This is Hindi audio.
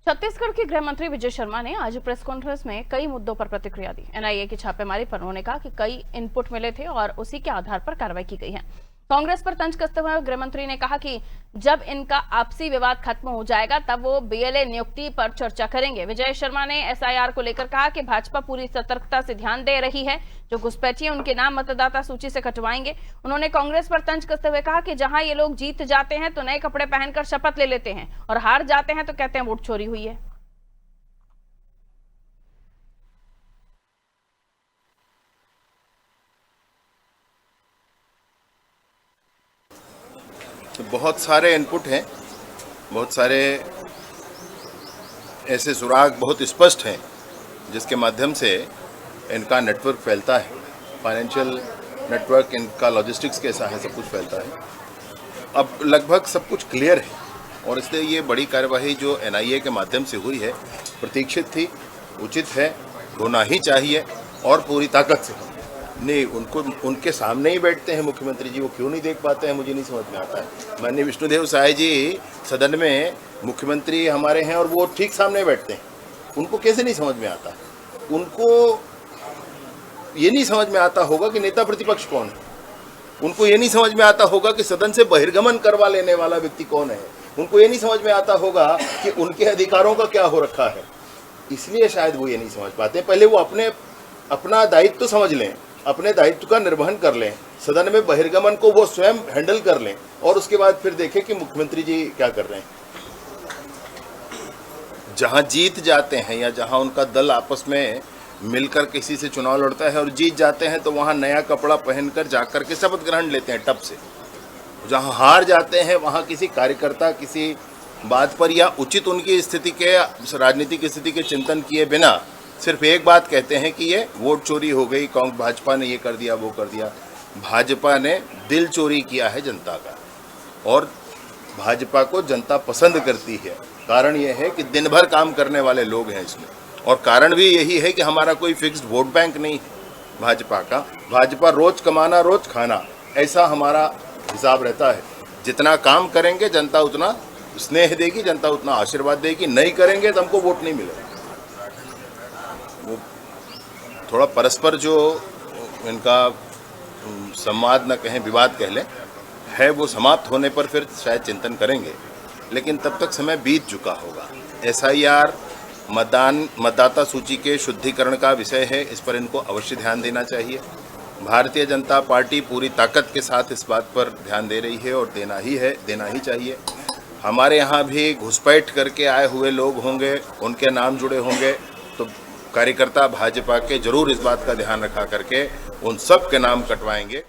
छत्तीसगढ़ के गृह मंत्री विजय शर्मा ने आज प्रेस कॉन्फ्रेंस में कई मुद्दों पर प्रतिक्रिया दी। एनआईए की छापेमारी पर उन्होंने कहा कि कई इनपुट मिले थे और उसी के आधार पर कार्रवाई की गई है। कांग्रेस पर तंज कसते हुए गृह मंत्री ने कहा कि जब इनका आपसी विवाद खत्म हो जाएगा तब वो बीएलए नियुक्ति पर चर्चा करेंगे। विजय शर्मा ने एसआईआर को लेकर कहा कि भाजपा पूरी सतर्कता से ध्यान दे रही है, जो घुसपैठिए उनके नाम मतदाता सूची से कटवाएंगे। उन्होंने कांग्रेस पर तंज कसते हुए कहा कि जहां ये लोग जीत जाते हैं तो नए कपड़े पहनकर शपथ ले लेते हैं और हार जाते हैं तो कहते हैं वोट चोरी हुई है। तो बहुत सारे इनपुट हैं, बहुत सारे ऐसे सुराग बहुत स्पष्ट हैं जिसके माध्यम से इनका नेटवर्क फैलता है। फाइनेंशियल नेटवर्क इनका लॉजिस्टिक्स के ऐसा है, सब कुछ फैलता है। अब लगभग सब कुछ क्लियर है और इसलिए ये बड़ी कार्यवाही जो एनआईए के माध्यम से हुई है प्रतीक्षित थी, उचित है, होना ही चाहिए और पूरी ताकत से। नहीं, उनके सामने ही बैठते हैं मुख्यमंत्री जी, वो क्यों नहीं देख पाते हैं, मुझे नहीं समझ में आता है। माननीय विष्णुदेव साय जी सदन में मुख्यमंत्री हमारे हैं और वो ठीक सामने बैठते हैं, उनको कैसे नहीं समझ में आता? उनको ये नहीं समझ में आता होगा कि नेता प्रतिपक्ष कौन है, उनको ये नहीं समझ में आता होगा कि सदन से बहिर्गमन करवा लेने वाला व्यक्ति कौन है, उनको ये नहीं समझ में आता होगा कि उनके अधिकारों का क्या हो रखा है। इसलिए शायद वो ये नहीं समझ पाते। पहले वो अपना दायित्व तो समझ लें, अपने दायित्व का निर्वहन कर लें, सदन में बहिर्गमन को वो स्वयं हैंडल कर लें और उसके बाद फिर देखें कि मुख्यमंत्री जी क्या कर रहे हैं। जहां जीत जाते हैं या जहां उनका दल आपस में मिलकर किसी से चुनाव लड़ता है और जीत जाते हैं तो वहां नया कपड़ा पहनकर जाकर के शपथ ग्रहण लेते हैं टप से। जहां हार जाते हैं वहां किसी कार्यकर्ता किसी बात पर या उचित उनकी स्थिति के राजनीतिक स्थिति के चिंतन किए बिना सिर्फ एक बात कहते हैं कि ये वोट चोरी हो गई, कांग्रेस भाजपा ने ये कर दिया वो कर दिया। भाजपा ने दिल चोरी किया है जनता का और भाजपा को जनता पसंद करती है। कारण ये है कि दिन भर काम करने वाले लोग हैं इसमें, और कारण भी यही है कि हमारा कोई फिक्स्ड वोट बैंक नहीं है भाजपा का। भाजपा रोज कमाना रोज खाना, ऐसा हमारा हिसाब रहता है। जितना काम करेंगे जनता उतना स्नेह देगी, जनता उतना आशीर्वाद देगी। नहीं करेंगे तो हमको वोट नहीं मिलेगा। वो थोड़ा परस्पर जो इनका संवाद न कहें विवाद कह लें है, वो समाप्त होने पर फिर शायद चिंतन करेंगे, लेकिन तब तक समय बीत चुका होगा। एसआईआर मतदाता सूची के शुद्धिकरण का विषय है, इस पर इनको अवश्य ध्यान देना चाहिए। भारतीय जनता पार्टी पूरी ताकत के साथ इस बात पर ध्यान दे रही है और देना ही चाहिए। हमारे यहाँ भी घुसपैठ करके आए हुए लोग होंगे, उनके नाम जुड़े होंगे, तो कार्यकर्ता भाजपा के जरूर इस बात का ध्यान रखा करके उन सब के नाम कटवाएंगे।